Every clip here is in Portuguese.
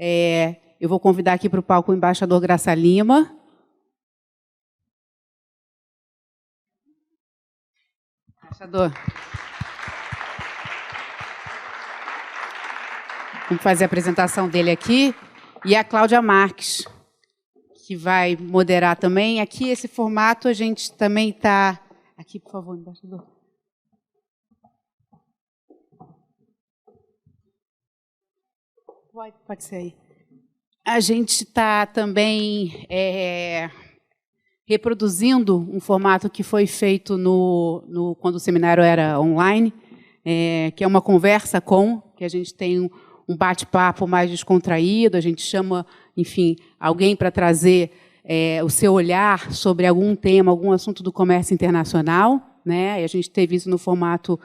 Eu vou convidar aqui para o palco o embaixador Graça Lima. Embaixador. Vamos fazer a apresentação dele aqui. E a Cláudia Marques, que vai moderar também. Aqui, esse formato, a gente também está... Aqui, por favor, embaixador. Pode ser aí. A gente está também reproduzindo um formato que foi feito quando o seminário era online, que é uma conversa que a gente tem um bate-papo mais descontraído, a gente chama, enfim, alguém para trazer o seu olhar sobre algum tema, algum assunto do comércio internacional, né? E a gente teve isso no formato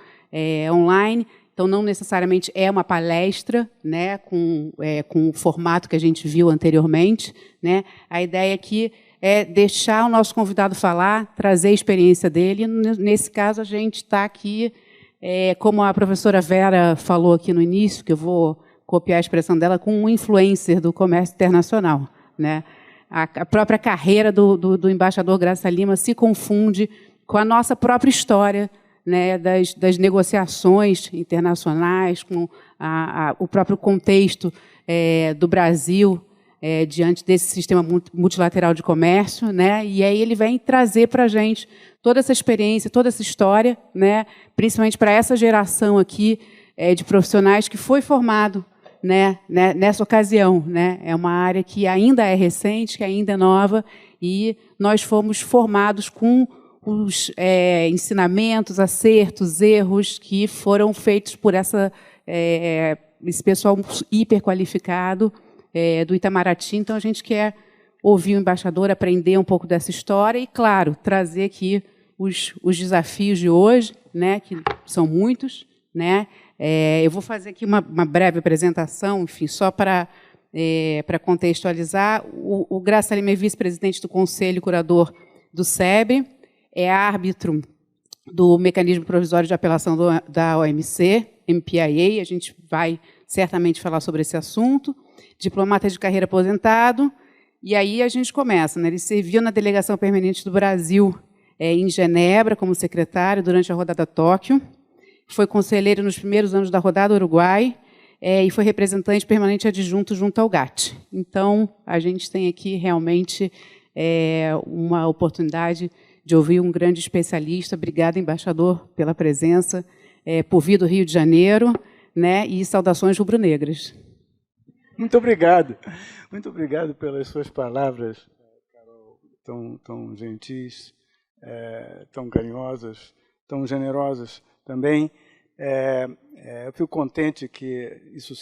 online. Então, não necessariamente é uma palestra, né, com o formato que a gente viu anteriormente, né? A ideia aqui é deixar o nosso convidado falar, trazer a experiência dele. Nesse caso, a gente está aqui, como a professora Vera falou aqui no início, que eu vou copiar a expressão dela, com um influencer do comércio internacional, né? A própria carreira do embaixador Graça Lima se confunde com a nossa própria história, né, das negociações internacionais, com o próprio contexto do Brasil diante desse sistema multilateral de comércio, né? E aí ele vem trazer para a gente toda essa experiência, toda essa história, né, principalmente para essa geração aqui de profissionais que foi formado, né, nessa ocasião, né? É uma área que ainda é recente, que ainda é nova, e nós fomos formados com os ensinamentos, acertos, erros que foram feitos por esse pessoal hiperqualificado do Itamaraty. Então, a gente quer ouvir o embaixador, aprender um pouco dessa história e, claro, trazer aqui os desafios de hoje, né, que são muitos, né? Eu vou fazer aqui uma breve apresentação, enfim, só para contextualizar. O Graça Lima é vice-presidente do Conselho Curador do SEBRE, é árbitro do Mecanismo Provisório de Apelação da OMC, MPIA, a gente vai certamente falar sobre esse assunto, diplomata de carreira aposentado, e aí a gente começa, né? Ele serviu na Delegação Permanente do Brasil em Genebra como secretário durante a rodada Tóquio, foi conselheiro nos primeiros anos da rodada Uruguai e foi representante permanente adjunto junto ao GATT. Então, a gente tem aqui realmente uma oportunidade de ouvir um grande especialista. Obrigada, embaixador, pela presença, por vir do Rio de Janeiro, né, e saudações rubro-negras. Muito obrigado. Muito obrigado pelas suas palavras, Carol, tão gentis, tão carinhosas, tão generosas também. Eu fico contente que isso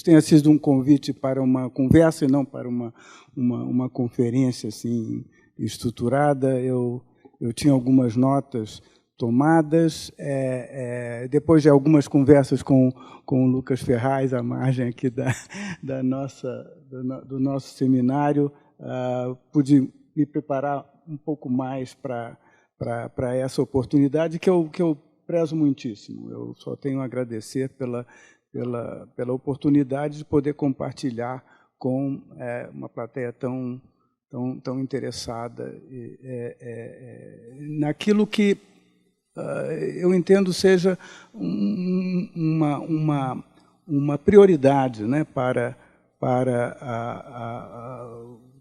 tenha sido um convite para uma conversa e não para uma conferência assim estruturada. Eu tinha algumas notas tomadas, depois de algumas conversas com o Lucas Ferraz, à margem aqui do nosso seminário, pude me preparar um pouco mais para essa oportunidade que eu prezo muitíssimo. Eu só tenho a agradecer pela oportunidade de poder compartilhar com uma plateia tão interessada naquilo que eu entendo seja uma prioridade, né, para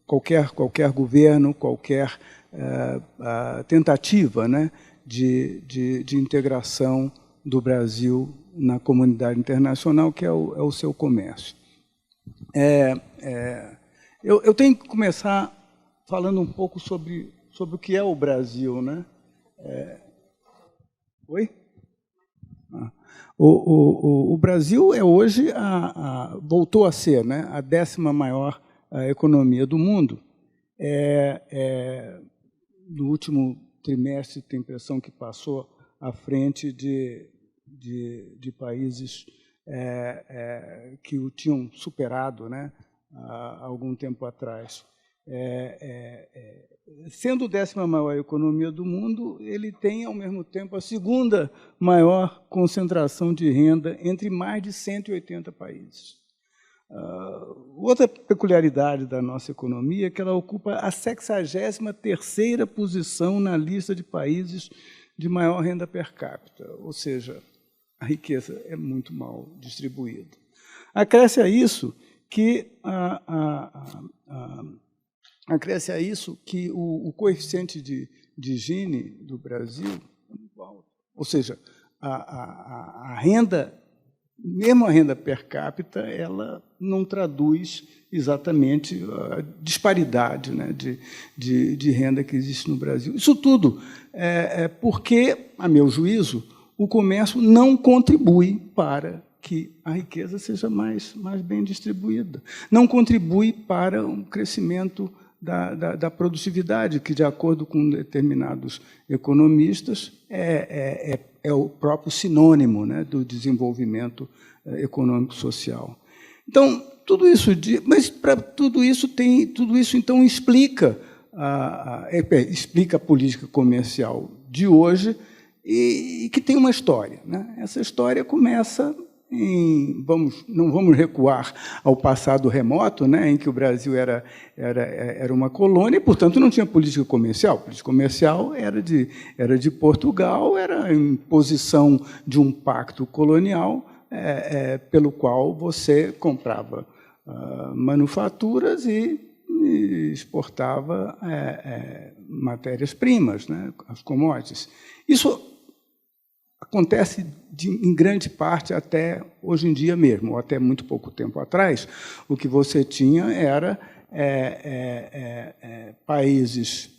qualquer governo, qualquer tentativa, né, de integração do Brasil na comunidade internacional, que é o seu comércio. Eu tenho que começar falando um pouco sobre o que é o Brasil, né? Oi? O Brasil hoje voltou a ser, né, a 10ª maior economia do mundo. No último trimestre, tem a impressão que passou à frente de países que o tinham superado, né, há algum tempo atrás. sendo a 10ª maior economia do mundo, ele tem, ao mesmo tempo, a 2ª maior concentração de renda entre mais de 180 países. Outra peculiaridade da nossa economia é que ela ocupa a 63ª posição na lista de países de maior renda per capita, ou seja, a riqueza é muito mal distribuída. Acresce a isso que o coeficiente de Gini do Brasil, ou seja, a renda, mesmo a renda per capita, ela não traduz exatamente a disparidade, né, de renda que existe no Brasil. Isso tudo porque, a meu juízo, o comércio não contribui para que a riqueza seja mais bem distribuída, não contribui para um crescimento da produtividade, que, de acordo com determinados economistas, é o próprio sinônimo, né, do desenvolvimento econômico-social. Então, tudo isso, mas para tudo isso então explica a política comercial de hoje e que tem uma história, né? Essa história começa não vamos recuar ao passado remoto, né, em que o Brasil era uma colônia e, portanto, não tinha política comercial. A política comercial era de Portugal, era a imposição de um pacto colonial pelo qual você comprava manufaturas e exportava matérias-primas, né, as commodities. Isso acontece em grande parte até hoje em dia mesmo, ou até muito pouco tempo atrás. O que você tinha era países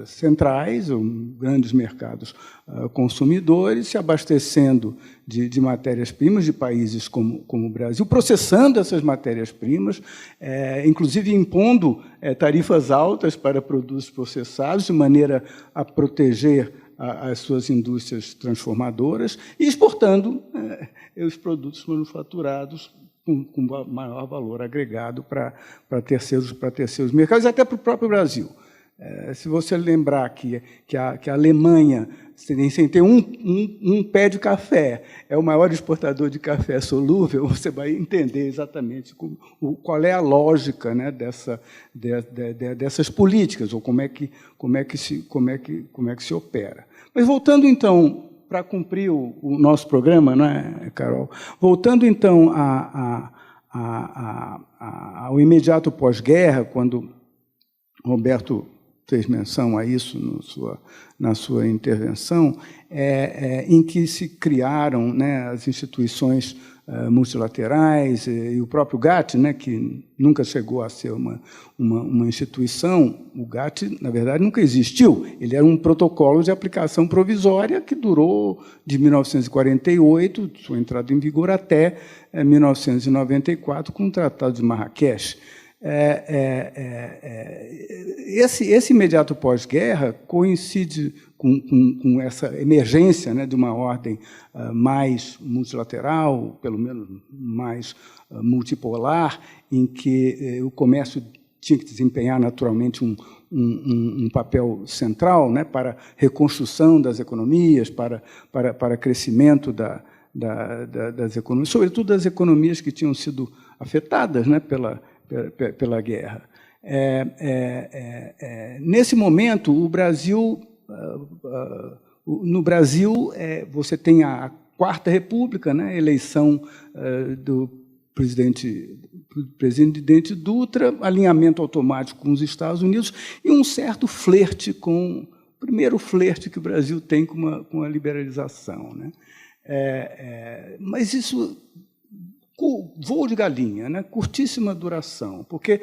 centrais, ou grandes mercados consumidores, se abastecendo de matérias-primas de países como o Brasil, processando essas matérias-primas, inclusive impondo tarifas altas para produtos processados, de maneira a proteger as suas indústrias transformadoras e exportando os produtos manufaturados com maior valor agregado para terceiros mercados, até para o próprio Brasil. Se você lembrar que a Alemanha, sem ter um pé de café, é o maior exportador de café solúvel, você vai entender exatamente qual é a lógica, né, dessas políticas, ou como é que se opera. Mas voltando, então, para cumprir o nosso programa, não é, Carol? Voltando, então, ao imediato pós-guerra, quando Roberto fez menção a isso na sua intervenção, em que se criaram, né, as instituições multilaterais e o próprio GATT, né, que nunca chegou a ser uma instituição. O GATT, na verdade, nunca existiu. Ele era um protocolo de aplicação provisória que durou de 1948, sua entrada em vigor, até 1994, com o Tratado de Marrakech. Esse imediato pós-guerra coincide com essa emergência, né, de uma ordem mais multilateral, pelo menos mais multipolar, em que o comércio tinha que desempenhar naturalmente um papel central, né, para a reconstrução das economias, para crescimento das economias, sobretudo das economias que tinham sido afetadas, né, pela guerra. Nesse momento, no Brasil, você tem a Quarta República, né, eleição do presidente Dutra, alinhamento automático com os Estados Unidos e um certo flerte o primeiro flerte que o Brasil tem com a liberalização, né? Mas isso, voo de galinha, né? Curtíssima duração, porque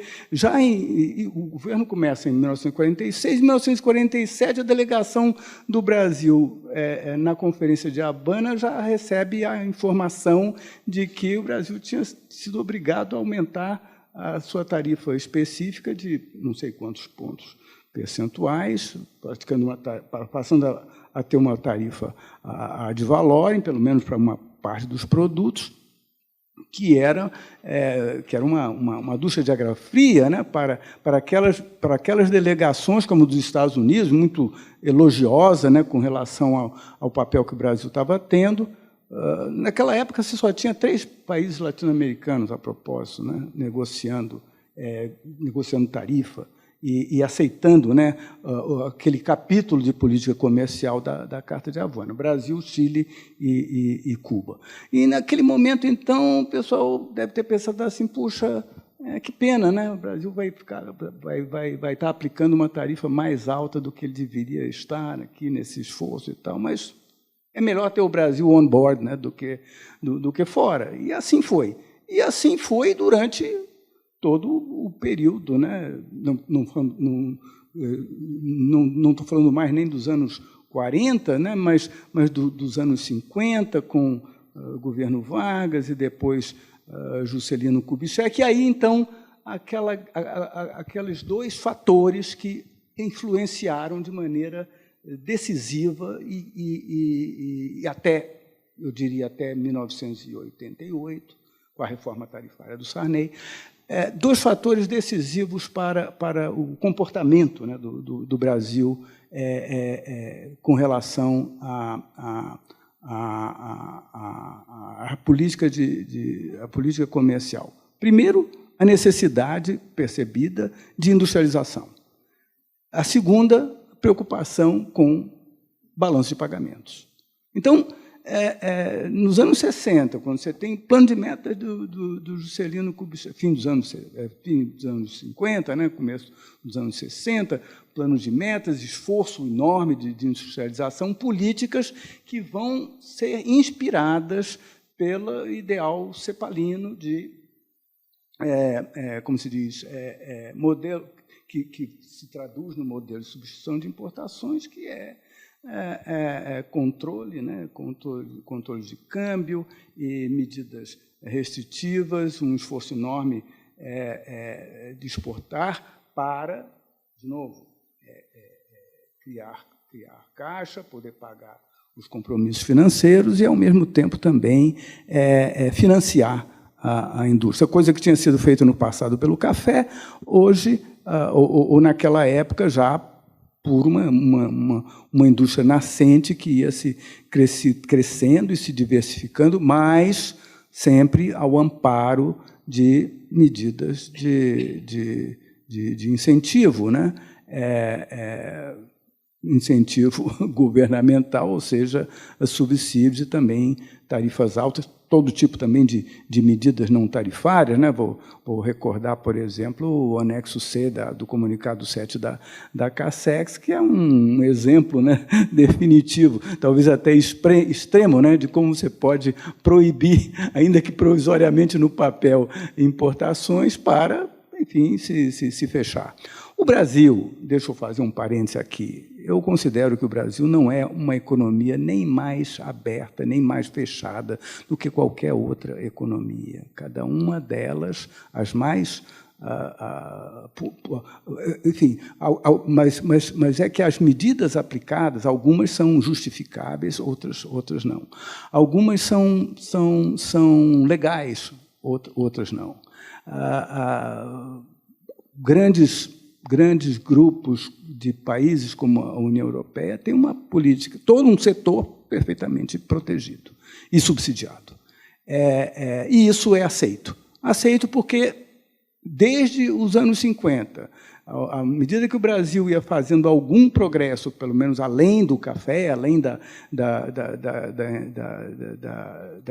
o governo começa em 1946, em 1947 a delegação do Brasil na Conferência de Havana já recebe a informação de que o Brasil tinha sido obrigado a aumentar a sua tarifa específica de não sei quantos pontos percentuais, passando a ter uma tarifa ad valorem, pelo menos para uma parte dos produtos. que era uma indústria de água fria, né, para aquelas delegações, como dos Estados Unidos, muito elogiosa, né, com relação ao papel que o Brasil estava tendo. Naquela época, você só tinha 3 países latino-americanos, a propósito, né, negociando tarifa e aceitando, né, aquele capítulo de política comercial da Carta de Havana: Brasil, Chile e Cuba. E, naquele momento, então, o pessoal deve ter pensado assim: puxa, que pena, né? O Brasil vai estar aplicando uma tarifa mais alta do que ele deveria estar aqui nesse esforço e tal, mas é melhor ter o Brasil on board, né, do que fora. E assim foi. E assim foi durante todo o período, né? Não estou falando mais nem dos anos 40, né? mas dos anos 50, com o governo Vargas, e depois Juscelino Kubitschek. E aí, então, aqueles 2 fatores que influenciaram de maneira decisiva e até, eu diria, até 1988, com a reforma tarifária do Sarney, 2 fatores decisivos para o comportamento, né, do Brasil com relação à política comercial. Primeiro, a necessidade percebida de industrialização. A segunda, preocupação com balanço de pagamentos. Então, nos anos 60, quando você tem plano de metas do Juscelino Kubitschek, fim dos anos 50, né, começo dos anos 60, planos de metas, esforço enorme de industrialização, políticas que vão ser inspiradas pelo ideal cepalino de, como se diz, modelo que se traduz no modelo de substituição de importações, que controle, né? controle de câmbio e medidas restritivas, um esforço enorme de exportar para, de novo, criar caixa, poder pagar os compromissos financeiros e, ao mesmo tempo, também financiar a indústria, coisa que tinha sido feita no passado pelo café, hoje, ou naquela época, já por uma indústria nascente que ia se crescendo e se diversificando, mas sempre ao amparo de medidas de incentivo, né? Incentivo governamental, ou seja, subsídios e também tarifas altas, todo tipo também de medidas não tarifárias, né? Vou recordar, por exemplo, o anexo C do comunicado 7 da CACEX, que é um exemplo, né, definitivo, talvez até extremo, né, de como você pode proibir, ainda que provisoriamente no papel, importações para, enfim, se fechar. O Brasil, deixa eu fazer um parêntese aqui, eu considero que o Brasil não é uma economia nem mais aberta, nem mais fechada do que qualquer outra economia. Cada uma delas, as mais... enfim, mas é que as medidas aplicadas, algumas são justificáveis, outras não. Algumas são legais, outras não. Grandes grupos de países como a União Europeia têm uma política, todo um setor perfeitamente protegido e subsidiado. E isso é aceito. Aceito porque, desde os anos 50, à medida que o Brasil ia fazendo algum progresso, pelo menos além do café, além da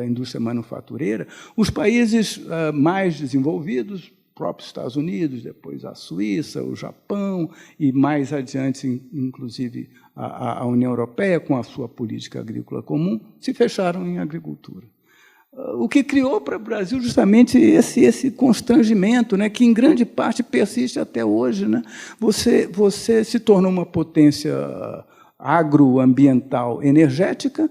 indústria manufatureira, os países mais desenvolvidos, próprios Estados Unidos, depois a Suíça, o Japão e, mais adiante, inclusive, a União Europeia, com a sua política agrícola comum, se fecharam em agricultura. O que criou para o Brasil justamente esse constrangimento, né, que, em grande parte, persiste até hoje. Né? Você se tornou uma potência agroambiental energética,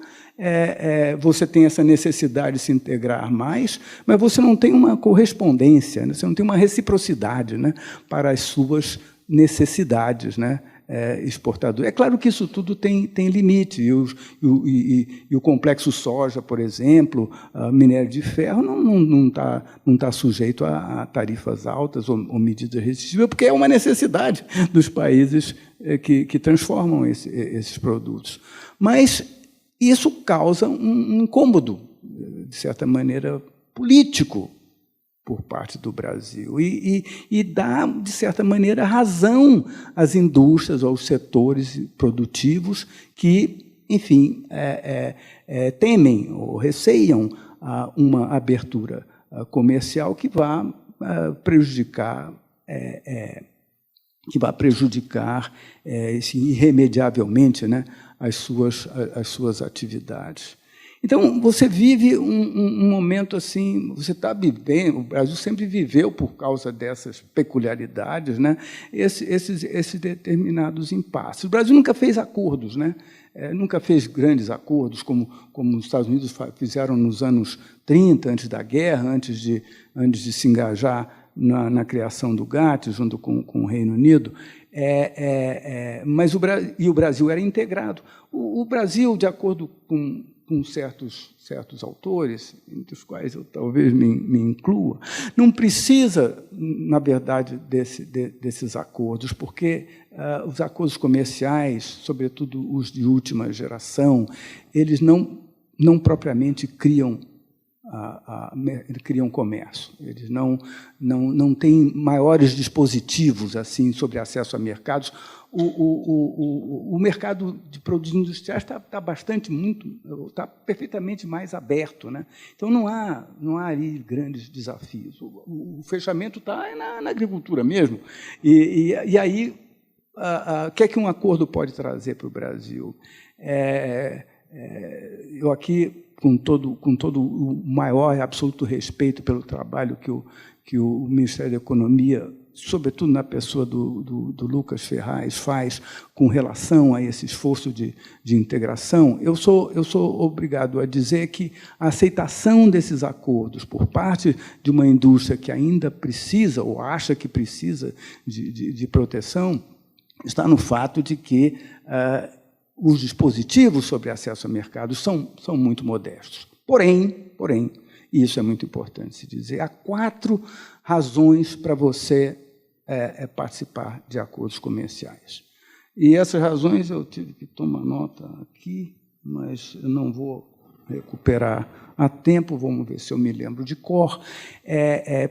você tem essa necessidade de se integrar mais, mas você não tem uma correspondência, né? Você não tem uma reciprocidade, né, para as suas necessidades, né, exportador. É claro que isso tudo tem limite, e o complexo soja, por exemplo, minério de ferro, não tá sujeito a tarifas altas ou medidas restritivas, porque é uma necessidade dos países que transformam esses produtos. Mas isso causa um incômodo, de certa maneira, político, por parte do Brasil, e dá, de certa maneira, razão às indústrias, aos setores produtivos que, enfim, temem ou receiam uma abertura comercial que vá prejudicar irremediavelmente, né, as suas atividades. Então, você vive um momento assim, você está vivendo, o Brasil sempre viveu, por causa dessas peculiaridades, né, esses determinados impasses. O Brasil nunca fez acordos, né, nunca fez grandes acordos, como os Estados Unidos fizeram nos anos 30, antes da guerra, antes de se engajar na criação do GATT, junto com o Reino Unido. Mas o Brasil era integrado. O Brasil, de acordo com certos autores, entre os quais eu talvez me inclua, não precisa, na verdade, desses acordos, porque os acordos comerciais, sobretudo os de última geração, eles não propriamente criam comércio. Eles não têm maiores dispositivos assim sobre acesso a mercados. O mercado de produtos industriais está perfeitamente mais aberto, né? Então não há ali grandes desafios. O fechamento está na agricultura mesmo. E aí, o que é que um acordo pode trazer para o Brasil? Eu aqui, com todo o maior e absoluto respeito pelo trabalho que o Ministério da Economia, sobretudo na pessoa do Lucas Ferraz, faz com relação a esse esforço de integração, eu sou obrigado a dizer que a aceitação desses acordos por parte de uma indústria que ainda precisa ou acha que precisa de proteção está no fato de que os dispositivos sobre acesso a mercados são muito modestos. Porém, e isso é muito importante se dizer, há 4 razões para você participar de acordos comerciais. E essas razões eu tive que tomar nota aqui, mas eu não vou recuperar a tempo, vamos ver se eu me lembro de cor.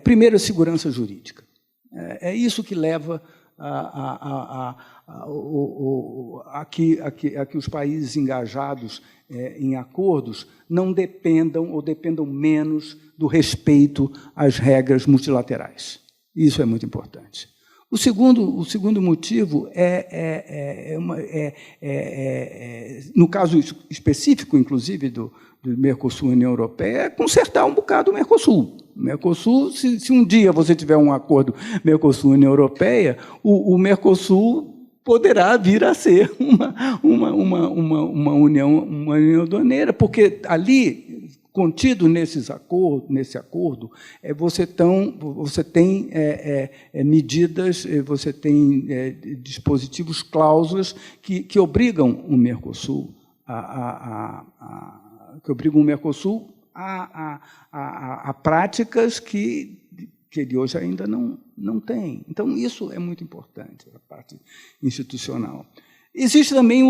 Primeiro, a segurança jurídica. É isso que leva a que os países engajados em acordos não dependam ou dependam menos do respeito às regras multilaterais. Isso é muito importante. O segundo motivo no caso específico, inclusive, do Mercosul e União Europeia, é consertar um bocado o Mercosul. Mercosul, se um dia você tiver um acordo Mercosul-União Europeia, o Mercosul poderá vir a ser uma união aduaneira, porque ali, contido nesse acordo, você tem medidas, você tem dispositivos, cláusulas que obrigam o Mercosul a práticas que ele hoje ainda não tem. Então, isso é muito importante, a parte institucional. Existe também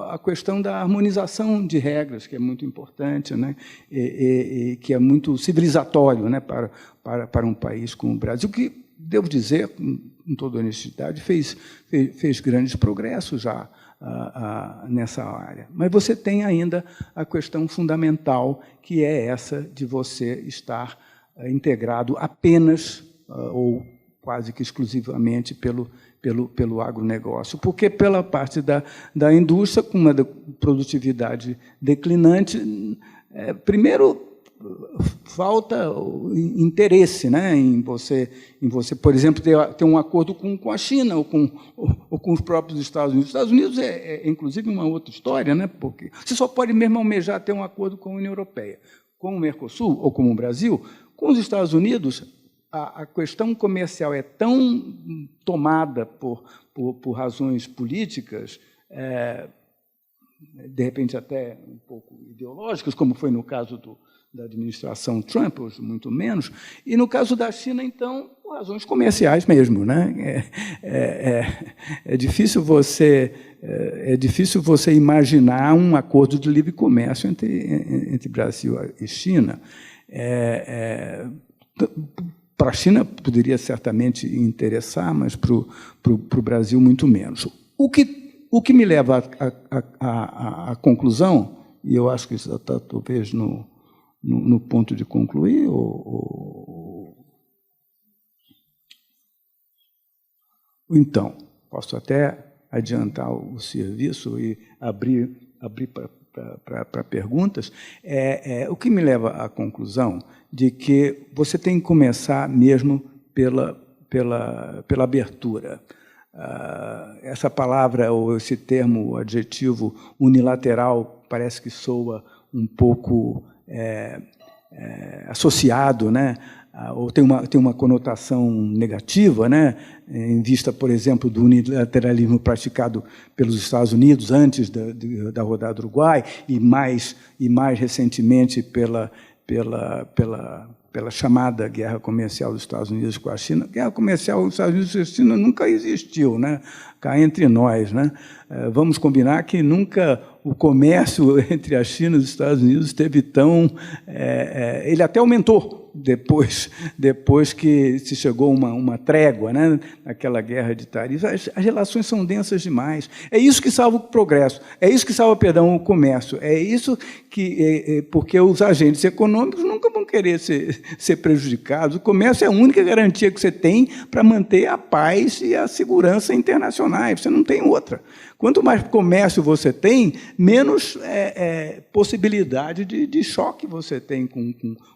a questão da harmonização de regras, que é muito importante, né? Que é muito civilizatório, né? para um país como o Brasil, que, devo dizer, com toda honestidade, fez grandes progressos já nessa área. Mas você tem ainda a questão fundamental, que é essa de você estar integrado apenas ou quase que exclusivamente pelo agronegócio, porque pela parte da indústria, com uma produtividade declinante, primeiro falta interesse, né, em você, por exemplo, ter um acordo com a China ou com os próprios Estados Unidos. Os Estados Unidos inclusive, uma outra história, né, porque você só pode mesmo almejar ter um acordo com a União Europeia. Com o Mercosul ou com o Brasil, com os Estados Unidos, a questão comercial é tão tomada por razões políticas, de repente até um pouco ideológicas, como foi no caso da administração Trump, hoje muito menos, e no caso da China, então, por razões comerciais mesmo, né? É difícil você imaginar um acordo de livre comércio entre Brasil e China. Para a China poderia certamente interessar, mas para o Brasil muito menos. O que me leva à conclusão, e eu acho que isso está talvez no ponto de concluir, então, posso até adiantar o serviço e abrir para perguntas. O que me leva à conclusão de que você tem que começar mesmo pela abertura. Essa palavra, ou esse termo, o adjetivo unilateral, parece que soa um pouco associado, né? Ou tem uma conotação negativa, né? Em vista, por exemplo, do unilateralismo praticado pelos Estados Unidos antes da rodada do Uruguai e mais recentemente pela chamada guerra comercial dos Estados Unidos com a China. A guerra comercial dos Estados Unidos com a China nunca existiu, né? Cá entre nós, né? Vamos combinar que nunca o comércio entre a China e os Estados Unidos esteve tão... ele até aumentou depois que se chegou uma trégua, né? Naquela guerra de tarifas. As relações são densas demais. É isso que salva o progresso, é isso que salva, o comércio, é isso que... porque os agentes econômicos nunca vão querer ser prejudicados. O comércio é a única garantia que você tem para manter a paz e a segurança internacionais. Você não tem outra. Quanto mais comércio você tem, menos possibilidade de choque você tem com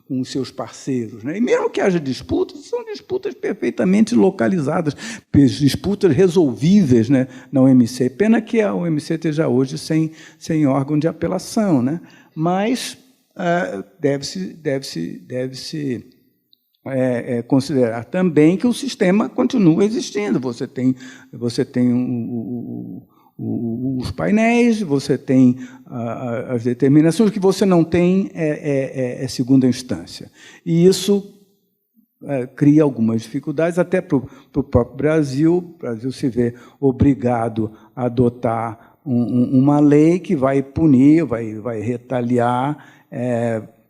os seus parceiros, né? E mesmo que haja disputas, são disputas perfeitamente localizadas, disputas resolvíveis, né, na OMC. Pena que a OMC esteja hoje sem órgão de apelação, né? Mas deve-se considerar também que o sistema continua existindo. Você tem os painéis, você tem as determinações, que você não tem segunda instância. E isso cria algumas dificuldades, até para o próprio Brasil. O Brasil se vê obrigado a adotar uma lei que vai punir, vai retaliar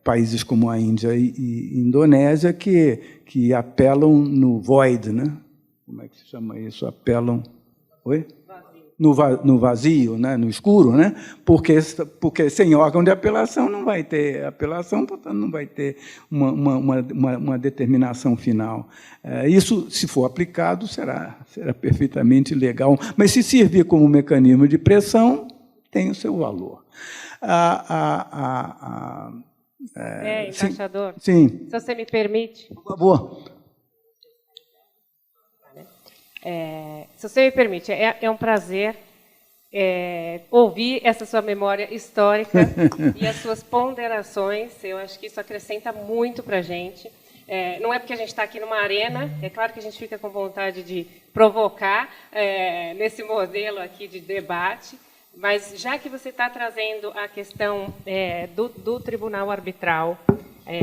países como a Índia e Indonésia, que apelam no void, né? Como é que se chama isso? Apelam... Oi? No vazio, né? No escuro, né? Porque sem órgão de apelação não vai ter apelação, portanto, não vai ter uma determinação final. Isso, se for aplicado, será perfeitamente legal, mas se servir como mecanismo de pressão, tem o seu valor. Embaixador, sim. Se você me permite... Por favor. Se você me permite, é um prazer ouvir essa sua memória histórica e as suas ponderações. Eu acho que isso acrescenta muito para a gente. Não é porque a gente está aqui numa arena, é claro que a gente fica com vontade de provocar nesse modelo aqui de debate, mas já que você está trazendo a questão do tribunal arbitral,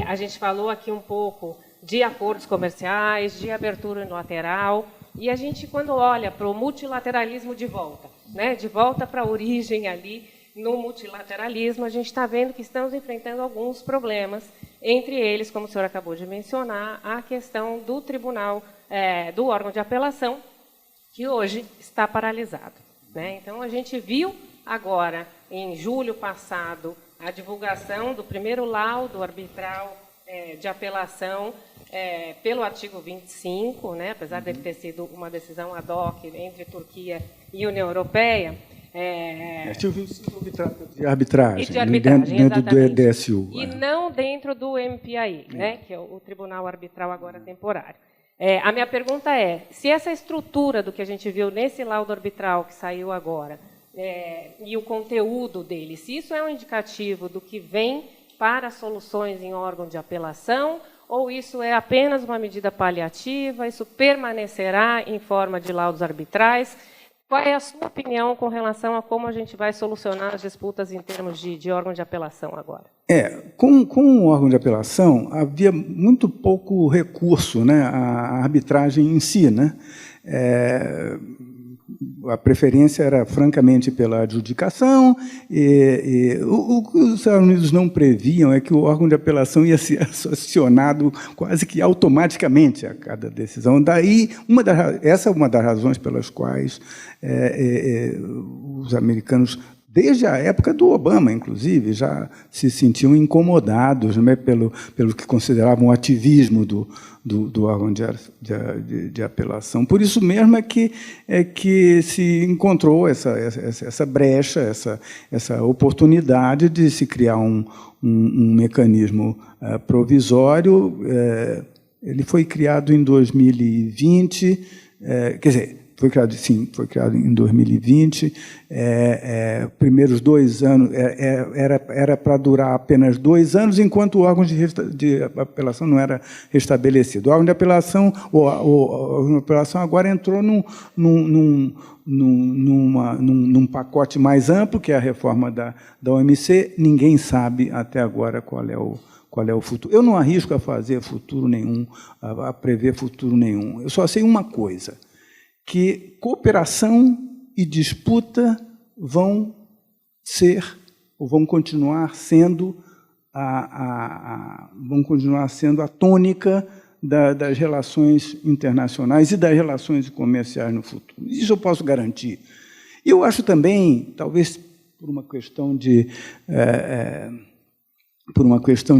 a gente falou aqui um pouco de acordos comerciais, de abertura unilateral. E a gente, quando olha para o multilateralismo de volta, né, de volta para a origem ali, no multilateralismo, a gente está vendo que estamos enfrentando alguns problemas, entre eles, como o senhor acabou de mencionar, a questão do tribunal, do órgão de apelação, que hoje está paralisado, né? Então, a gente viu agora, em julho passado, a divulgação do primeiro laudo arbitral de apelação, pelo artigo 25, né, apesar de ter sido uma decisão ad hoc entre Turquia e União Europeia. Artigo 25 de arbitragem, e de arbitragem, dentro do DSU. E não dentro do MPAI, né, que é o Tribunal Arbitral agora temporário. A minha pergunta é, se essa estrutura do que a gente viu nesse laudo arbitral que saiu agora, e o conteúdo dele, se isso é um indicativo do que vem para soluções em órgão de apelação, ou isso é apenas uma medida paliativa, isso permanecerá em forma de laudos arbitrais? Qual é a sua opinião com relação a como a gente vai solucionar as disputas em termos de órgão de apelação agora? Com o órgão de apelação, havia muito pouco recurso, né, à arbitragem em si, né? A preferência era, francamente, pela adjudicação, e o que os Estados Unidos não previam é que o órgão de apelação ia ser acionado quase que automaticamente a cada decisão. Daí, essa é uma das razões pelas quais os americanos, desde a época do Obama, inclusive, já se sentiam incomodados, né, pelo que consideravam o ativismo do órgão de apelação. Por isso mesmo é que se encontrou essa brecha, essa oportunidade de se criar um mecanismo provisório. Ele foi criado em 2020, quer dizer, foi criado em 2020. Primeiros 2 anos era para durar apenas 2 anos, enquanto o órgão de apelação não era restabelecido. O órgão de apelação, o órgão de apelação agora entrou num pacote mais amplo, que é a reforma da OMC. Ninguém sabe até agora qual é o futuro. Eu não arrisco a fazer futuro nenhum, a prever futuro nenhum. Eu só sei uma coisa, que cooperação e disputa vão continuar sendo a tônica das relações internacionais e das relações comerciais no futuro. Isso eu posso garantir. E eu acho também, talvez por uma questão de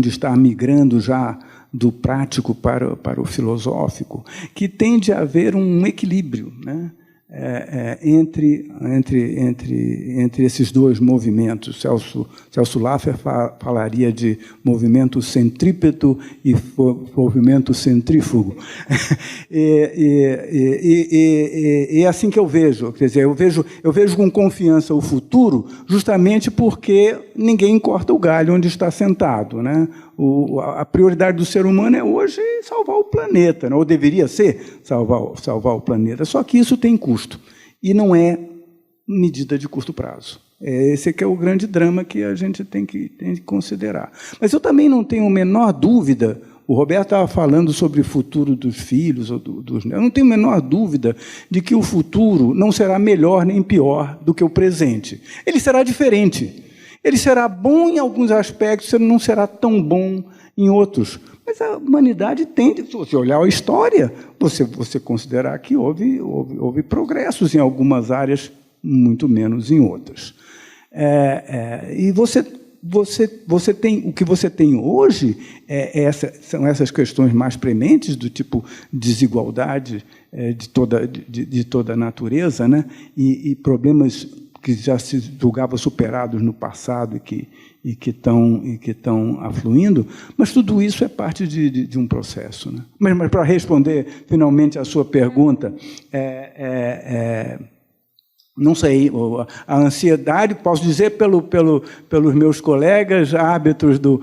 estar migrando já do prático para o filosófico, que tende a haver um equilíbrio, né, entre esses dois movimentos. Celso Laffer falaria de movimento centrípeto e movimento centrífugo. E é assim que eu vejo. Quer dizer, eu vejo com confiança o futuro, justamente porque ninguém corta o galho onde está sentado, né? A prioridade do ser humano é hoje salvar o planeta, né? Ou deveria ser salvar o planeta. Só que isso tem custo, e não é medida de curto prazo. Esse que é o grande drama que a gente tem que considerar. Mas eu também não tenho a menor dúvida, o Roberto estava falando sobre o futuro dos filhos, ou dos netos. Eu não tenho a menor dúvida de que o futuro não será melhor nem pior do que o presente. Ele será diferente. Ele será bom em alguns aspectos, não será tão bom em outros. Mas a humanidade tende, se você olhar a história, você considerar que houve progressos em algumas áreas, muito menos em outras. E você tem, o que você tem hoje são essas questões mais prementes, do tipo desigualdade de toda a natureza, né? E problemas que já se julgavam superados no passado e que estão afluindo, mas tudo isso é parte de um processo, né? Mas para responder finalmente a sua pergunta, não sei, a ansiedade, posso dizer pelos meus colegas árbitros do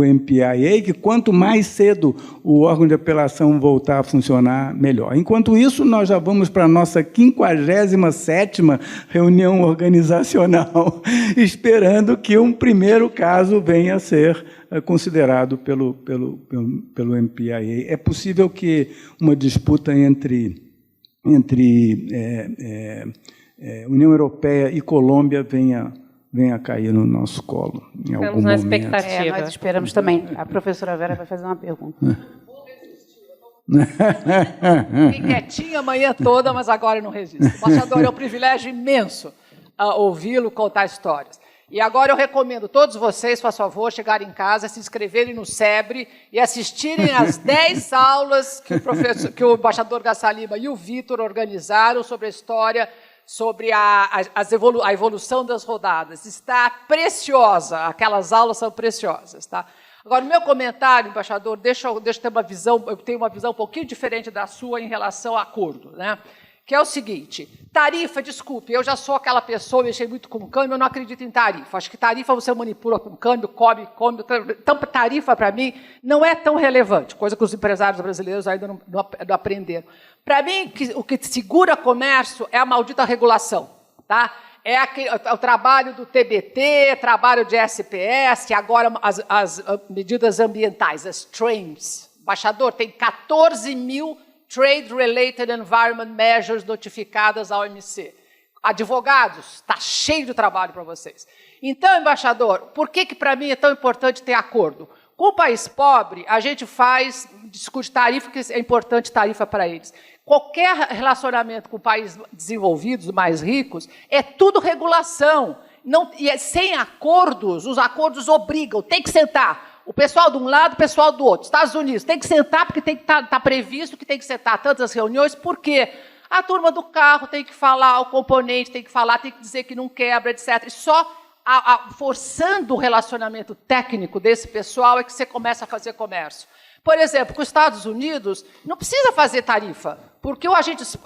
MPIA, que quanto mais cedo o órgão de apelação voltar a funcionar, melhor. Enquanto isso, nós já vamos para a nossa 57ª reunião organizacional, esperando que um primeiro caso venha a ser considerado pelo MPIA. É possível que uma disputa entre União Europeia e Colômbia venha a cair no nosso colo em algum momento. Estamos na expectativa. Nós esperamos também. A professora Vera vai fazer uma pergunta. Fiquei quietinha a manhã toda, mas agora eu não resisto. Embaixador, é um privilégio imenso ouvi-lo contar histórias. E agora eu recomendo a todos vocês, por favor, chegarem em casa, se inscreverem no SEBRE e assistirem às 10 aulas que o embaixador Gassa Lima e o Vitor organizaram sobre a história, sobre a evolução das rodadas. Está preciosa, aquelas aulas são preciosas. Tá? Agora, o meu comentário, embaixador, deixa eu ter uma visão, eu tenho uma visão um pouquinho diferente da sua em relação a acordo, né? que é o seguinte: tarifa, desculpe, eu já sou aquela pessoa, mexei muito com câmbio, eu não acredito em tarifa. Acho que tarifa você manipula com câmbio, come. Então, tarifa, para mim, não é tão relevante, coisa que os empresários brasileiros ainda não aprenderam. Para mim, o que segura comércio é a maldita regulação. Tá? É o trabalho do TBT, trabalho de SPS, agora as medidas ambientais, as TRAMs. Embaixador, tem 14 mil Trade-Related Environment Measures notificadas à OMC. Advogados, está cheio de trabalho para vocês. Então, embaixador, por que para mim é tão importante ter acordo? Com o país pobre, a gente discute tarifa, que é importante tarifa para eles. Qualquer relacionamento com países desenvolvidos, mais ricos, é tudo regulação. Sem acordos, os acordos obrigam, tem que sentar. O pessoal de um lado, o pessoal do outro. Estados Unidos, tem que sentar porque tem que estar previsto que tem que sentar tantas reuniões. Por quê? A turma do carro tem que falar, o componente tem que falar, tem que dizer que não quebra, etc. E só forçando o relacionamento técnico desse pessoal é que você começa a fazer comércio. Por exemplo, com os Estados Unidos, não precisa fazer tarifa, porque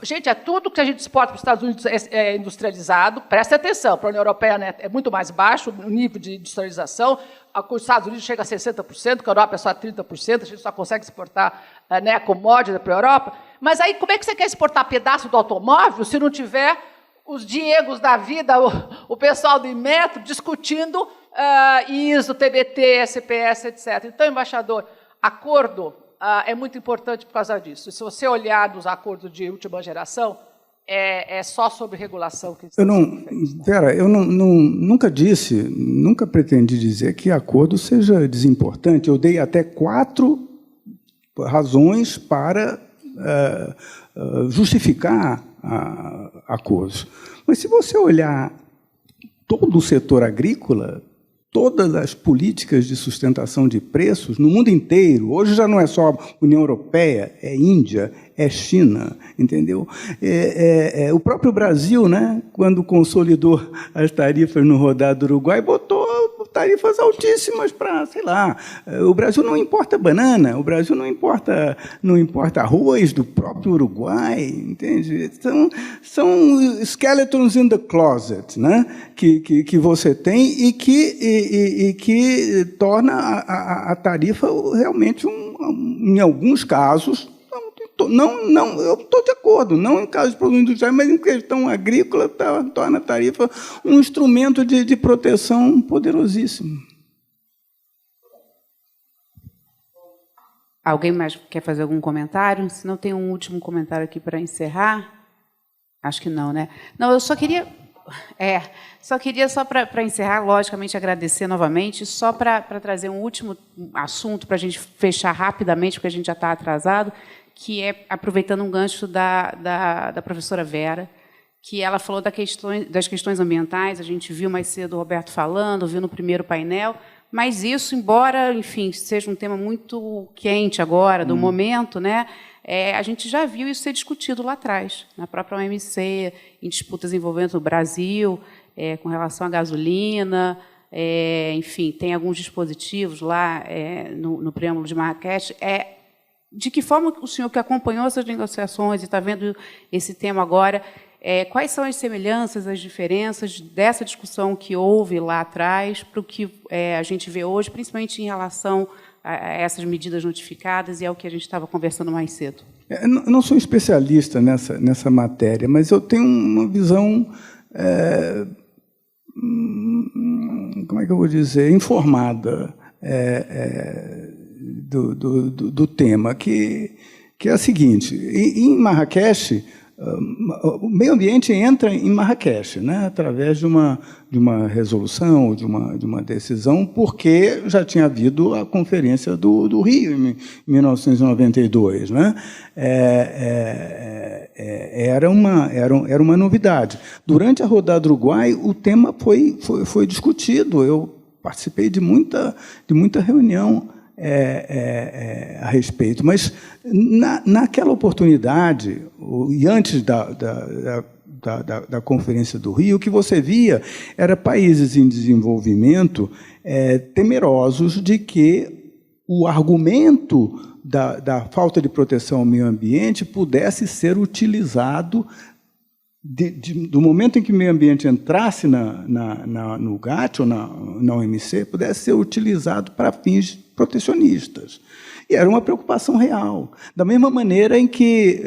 gente, tudo que a gente exporta para os Estados Unidos é industrializado. Presta atenção, para a União Europeia, né, é muito mais baixo o nível de industrialização. Com os Estados Unidos chega a 60%, com a Europa é só 30%, a gente só consegue exportar commodity para a Europa. Mas aí, como é que você quer exportar pedaço do automóvel se não tiver os Diegos da vida, o pessoal do Inmetro, discutindo ISO, TBT, SPS, etc. Então, embaixador, acordo é muito importante por causa disso. Se você olhar nos acordos de última geração, é só sobre regulação que está sendo feito. Vera, eu nunca pretendi dizer que acordo seja desimportante. Eu dei até 4 razões para justificar acordos. Mas se você olhar todo o setor agrícola, todas as políticas de sustentação de preços no mundo inteiro, hoje já não é só União Europeia, é Índia, é China, entendeu? O próprio Brasil, né, quando consolidou as tarifas no rodado do Uruguai, botou tarifas altíssimas para, sei lá, o Brasil não importa banana, o Brasil não importa arroz do próprio Uruguai, entende? São skeletons in the closet, né, que você tem e que torna a tarifa realmente, em alguns casos, eu estou de acordo, não em casos de produtos industriais, mas em questão agrícola, torna a tarifa um instrumento de proteção poderosíssimo. Alguém mais quer fazer algum comentário? Se não, tem um último comentário aqui para encerrar. Acho que não, né? Não, eu só queria... Só para encerrar, logicamente, agradecer novamente, só para trazer um último assunto para a gente fechar rapidamente, porque a gente já está atrasado, que é, aproveitando um gancho da professora Vera, que ela falou das questões ambientais, a gente viu mais cedo o Roberto falando, viu no primeiro painel, mas isso, embora, enfim, seja um tema muito quente agora, do momento, né, a gente já viu isso ser discutido lá atrás, na própria OMC, em disputas envolvendo o Brasil, com relação à gasolina, enfim, tem alguns dispositivos lá no preâmbulo de Marrakech. De que forma o senhor, que acompanhou essas negociações e está vendo esse tema agora, quais são as semelhanças, as diferenças dessa discussão que houve lá atrás para o que a gente vê hoje, principalmente em relação a essas medidas notificadas e ao que a gente estava conversando mais cedo? Eu não sou especialista nessa matéria, mas eu tenho uma visão, como é que eu vou dizer, informada do tema, que é a seguinte: em Marrakech, o meio ambiente entra em Marrakech, né, através de uma resolução, de uma decisão, porque já tinha havido a Conferência do Rio, em 1992. Né? Era uma novidade. Durante a rodada do Uruguai, o tema foi discutido. Eu participei de muita reunião a respeito, mas naquela oportunidade, e antes da Conferência do Rio, o que você via era países em desenvolvimento temerosos de que o argumento da falta de proteção ao meio ambiente pudesse ser utilizado do momento em que o meio ambiente entrasse no GATT ou na OMC, pudesse ser utilizado para fins protecionistas. E era uma preocupação real. Da mesma maneira em que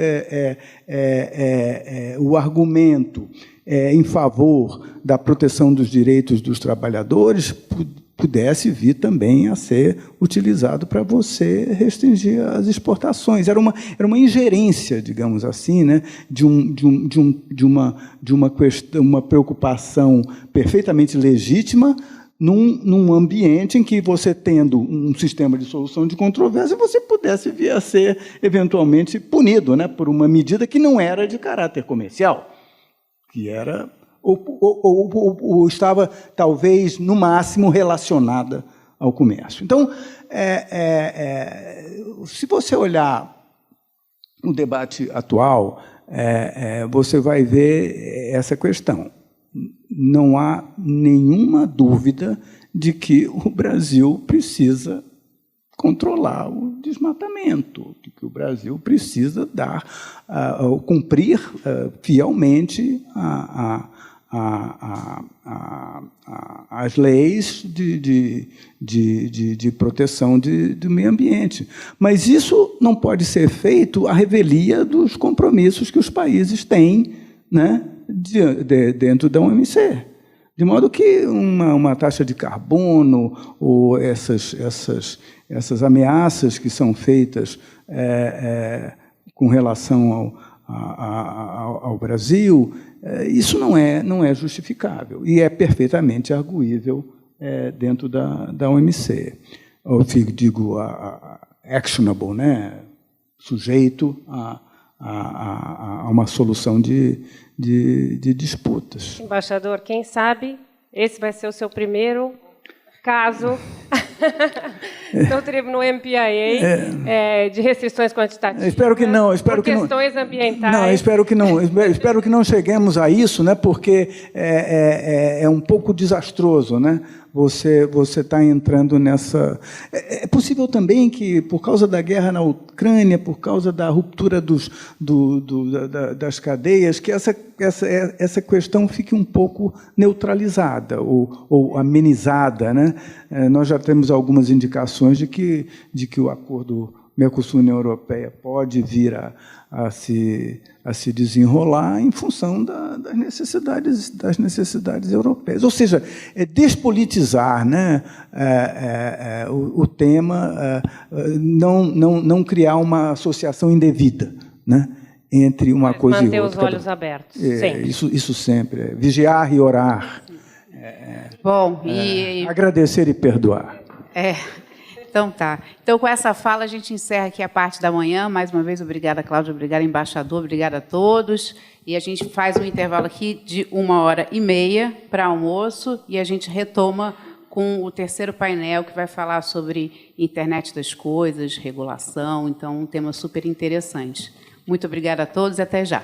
o argumento em favor da proteção dos direitos dos trabalhadores pudesse vir também a ser utilizado para você restringir as exportações. Era uma ingerência, digamos assim, né, de uma preocupação perfeitamente legítima num ambiente em que você, tendo um sistema de solução de controvérsia, você pudesse vir a ser, eventualmente, punido, né, por uma medida que não era de caráter comercial, que era... Ou estava, talvez, no máximo, relacionada ao comércio. Então, se você olhar o debate atual, você vai ver essa questão. Não há nenhuma dúvida de que o Brasil precisa controlar o desmatamento, de que o Brasil precisa cumprir fielmente as leis de proteção do meio ambiente. Mas isso não pode ser feito à revelia dos compromissos que os países têm, né, dentro da OMC. De modo que uma taxa de carbono ou essas ameaças que são feitas com relação ao Brasil, isso não é justificável e é perfeitamente arguível dentro da OMC. Eu digo actionable, né? Sujeito a uma solução de disputas. Embaixador, quem sabe esse vai ser o seu primeiro caso no MPIA de restrições quantitativas. Espero que não. Por questões ambientais. Não, espero que não. Espero que não cheguemos a isso, né? Porque é um pouco desastroso, né? Você está entrando nessa... É possível também que, por causa da guerra na Ucrânia, por causa da ruptura das cadeias, que essa questão fique um pouco neutralizada ou amenizada, né? Nós já temos algumas indicações de que o acordo Mercosul-União Europeia pode vir a se desenrolar em função das necessidades europeias. Ou seja, despolitizar, né, o tema, não criar uma associação indevida, né, entre uma coisa e outra. Manter os olhos abertos. Isso sempre. Vigiar e orar. Bom, agradecer e perdoar. Então tá. Então, com essa fala, a gente encerra aqui a parte da manhã. Mais uma vez, obrigada, Cláudia, obrigada, embaixador, obrigada a todos. E a gente faz um intervalo aqui de 1h30 para almoço e a gente retoma com o terceiro painel, que vai falar sobre internet das coisas, regulação. Então, um tema super interessante. Muito obrigada a todos e até já.